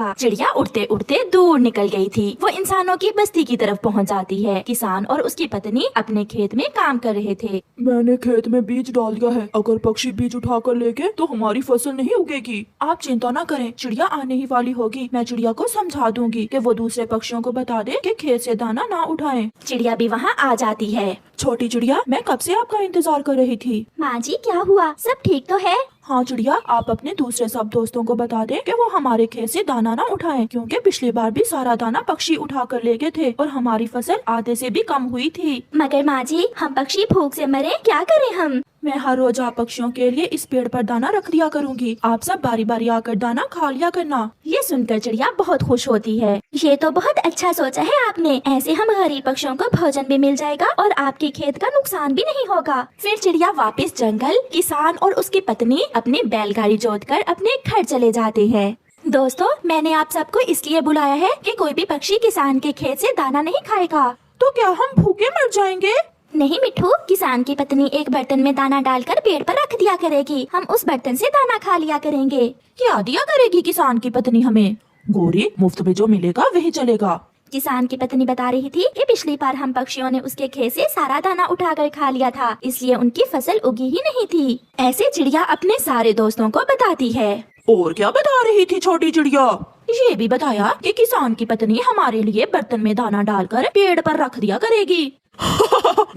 वाह। चिड़िया उड़ते उड़ते दूर निकल गई थी। वो इंसानों की बस्ती की तरफ पहुंच जाती है। किसान और उसकी पत्नी अपने खेत में काम कर रहे थे। मैंने खेत में बीज डाल दिया है, अगर पक्षी बीज उठा कर ले गए तो हमारी फसल नहीं उगेगी। आप चिंता न करें, चिड़िया आने ही वाली होगी। मैं चिड़िया को समझा दूंगी कि वो दूसरे पक्षियों को बता दे कि खेत से दाना ना उठाएं। चिड़िया भी वहाँ आ जाती है। छोटी चिड़िया, मैं कब से आपका इंतजार कर रही थी। माँ जी क्या हुआ, सब ठीक तो है? हाँ चिड़िया, आप अपने दूसरे सब दोस्तों को बता दें कि वो हमारे खेत से दाना ना उठाएं, क्योंकि पिछली बार भी सारा दाना पक्षी उठा कर ले गए थे और हमारी फसल आधे से भी कम हुई थी। मगर माँ जी, हम पक्षी भूख से मरे, क्या करें हम? मैं हर रोज आप पक्षियों के लिए इस पेड़ पर दाना रख दिया करूँगी। आप सब बारी बारी आकर दाना खा लिया करना। ये सुनकर चिड़िया बहुत खुश होती है। ये तो बहुत अच्छा सोचा है आपने, ऐसे हम गरीब पक्षियों को भोजन भी मिल जाएगा और आपके खेत का नुकसान भी नहीं होगा। फिर चिड़िया वापस जंगल, किसान और उसकी पत्नी अपनी बैलगाड़ी जोतकर अपने घर चले जाते हैं। दोस्तों, मैंने आप सबको इसलिए बुलाया है कि कोई भी पक्षी किसान के खेत से दाना नहीं खाएगा। तो क्या हम भूखे मर जाएंगे? नहीं मिट्ठू, किसान की पत्नी एक बर्तन में दाना डालकर पेड़ पर रख दिया करेगी। हम उस बर्तन से दाना खा लिया करेंगे। क्या दिया करेगी किसान की पत्नी हमें? गोरी, मुफ्त में जो मिलेगा वही चलेगा। किसान की पत्नी बता रही थी कि पिछली बार हम पक्षियों ने उसके खेत से सारा दाना उठाकर खा लिया था, इसलिए उनकी फसल उगी ही नहीं थी। ऐसे चिड़िया अपने सारे दोस्तों को बताती है। और क्या बता रही थी छोटी चिड़िया? ये भी बताया कि किसान की पत्नी हमारे लिए बर्तन में दाना डालकर पेड़ पर रख दिया करेगी।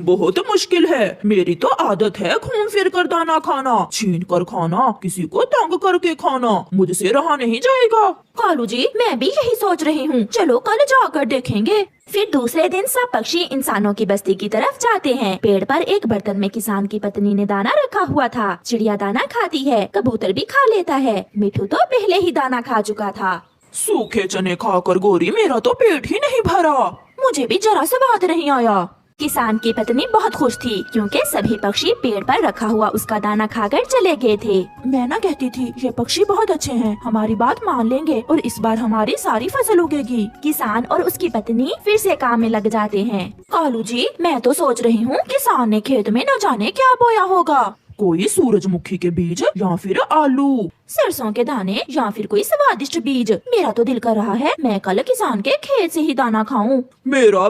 बहुत मुश्किल है, मेरी तो आदत है घूम फिर कर दाना खाना, छीन कर खाना, किसी को तंग करके खाना, मुझसे रहा नहीं जाएगा। कालू जी, मैं भी यही सोच रही हूँ, चलो कल जाकर देखेंगे। फिर दूसरे दिन सब पक्षी इंसानों की बस्ती की तरफ जाते हैं। पेड़ पर एक बर्तन में किसान की पत्नी ने दाना रखा हुआ था। चिड़िया दाना खाती है, कबूतर भी खा लेता है। मिठू तो पहले ही दाना खा चुका था। सूखे चने खाकर गोरी मेरा तो पेट ही नहीं भरा, मुझे भी जरा स्वाद नहीं आया। किसान की पत्नी बहुत खुश थी क्योंकि सभी पक्षी पेड़ पर रखा हुआ उसका दाना खाकर चले गए थे। मैं ना कहती थी ये पक्षी बहुत अच्छे हैं, हमारी बात मान लेंगे और इस बार हमारी सारी फसल उगेगी। किसान और उसकी पत्नी फिर से काम में लग जाते हैं। कालू जी, मैं तो सोच रही हूँ किसान ने खेत में न जाने क्या बोया होगा, कोई सूरजमुखी के बीज या फिर आलू, सरसों के दाने या फिर कोई स्वादिष्ट बीज। मेरा तो दिल कर रहा है मैं कल किसान के खेत से ही दाना खाऊं। मेरा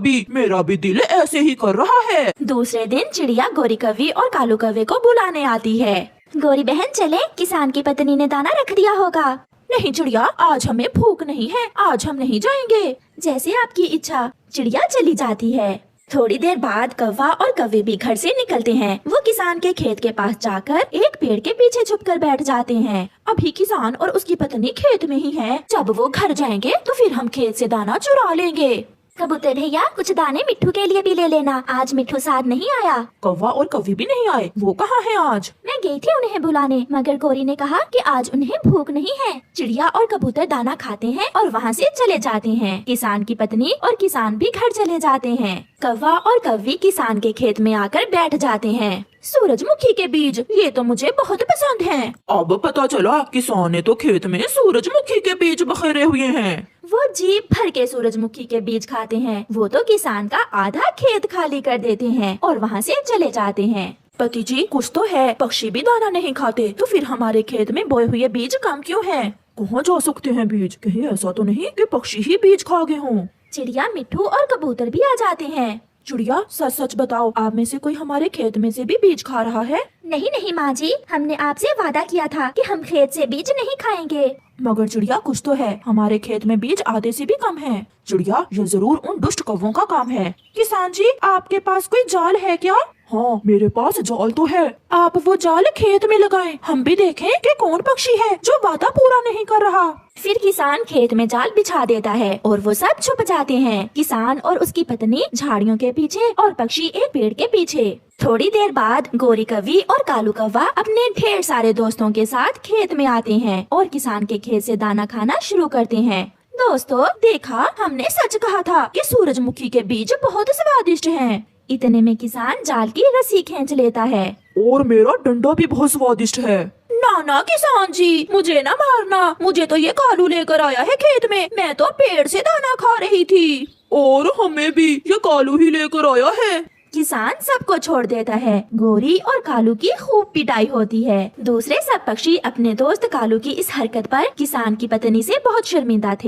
भी दिल ऐसे ही कर रहा है। दूसरे दिन चिड़िया गोरी कौवी और कालू कौवे को बुलाने आती है। गोरी बहन चले, किसान की पत्नी ने दाना रख दिया होगा। नहीं चिड़िया, आज हमें भूख नहीं है, आज हम नहीं जाएंगे। जैसे आपकी इच्छा। चिड़िया चली जाती है। थोड़ी देर बाद कौवा और कौवे भी घर से निकलते हैं। वो किसान के खेत के पास जाकर एक पेड़ के पीछे छुपकर बैठ जाते हैं। अभी किसान और उसकी पत्नी खेत में ही है, जब वो घर जाएंगे तो फिर हम खेत से दाना चुरा लेंगे। कबूतर भैया, कुछ दाने मिट्ठू के लिए भी ले लेना, आज मिट्ठू साथ नहीं आया। कौवा और कौवी भी नहीं आए, वो कहाँ है आज? मैं गई थी उन्हें बुलाने, मगर गोरी ने कहा कि आज उन्हें भूख नहीं है। चिड़िया और कबूतर दाना खाते हैं और वहाँ से चले जाते हैं। किसान की पत्नी और किसान भी घर चले जाते हैं। कौवा और कौवी किसान के खेत में आकर बैठ जाते हैं। सूरजमुखी के बीज, ये तो मुझे बहुत पसंद हैं। अब पता चला किसान ने तो खेत में सूरजमुखी के बीज बखेरे हुए हैं। वो जी भर के सूरजमुखी के बीज खाते हैं। वो तो किसान का आधा खेत खाली कर देते हैं और वहाँ से चले जाते हैं। पति जी, कुछ तो है, पक्षी भी दाना नहीं खाते, तो फिर हमारे खेत में बोए हुए बीज कम क्यों हैं? कहाँ जा सकते हैं बीज? कहीं ऐसा तो नहीं कि पक्षी ही बीज खा गए हों? चिड़िया, मिट्ठू और कबूतर भी आ जाते हैं। चिड़िया, सच सच बताओ, आप में से कोई हमारे खेत में से भी बीज खा रहा है? नहीं नहीं माँ जी, हमने आपसे वादा किया था कि हम खेत से बीज नहीं खाएंगे। मगर चिड़िया, कुछ तो है, हमारे खेत में बीज आधे से भी कम है। चिड़िया, ये जरूर उन दुष्ट कौवों का काम है। किसान जी, आपके पास कोई जाल है क्या? हाँ, मेरे पास जाल तो है। आप वो जाल खेत में लगाएं, हम भी देखें कि कौन पक्षी है जो वादा पूरा नहीं कर रहा। फिर किसान खेत में जाल बिछा देता है और वो सब छुप जाते हैं। किसान और उसकी पत्नी झाड़ियों के पीछे और पक्षी एक पेड़ के पीछे। थोड़ी देर बाद गोरी कौवी और कालू कौवा अपने ढेर सारे दोस्तों के साथ खेत में आते हैं और किसान के खेत से दाना खाना शुरू करते हैं। दोस्तों, देखा, हमने सच कहा था कि सूरजमुखी के बीज बहुत स्वादिष्ट हैं। इतने में किसान जाल की रस्सी खींच लेता है। और मेरा डंडा भी बहुत स्वादिष्ट है। ना किसान जी, मुझे ना मारना, मुझे तो ये कालू लेकर आया है खेत में, मैं तो पेड़ से दाना खा रही थी। और हमें भी ये कालू ही लेकर आया है। किसान सबको छोड़ देता है। गोरी और कालू की खूब पिटाई होती है। दूसरे सब पक्षी अपने दोस्त कालू की इस हरकत पर किसान की पत्नी से बहुत शर्मिंदा थे।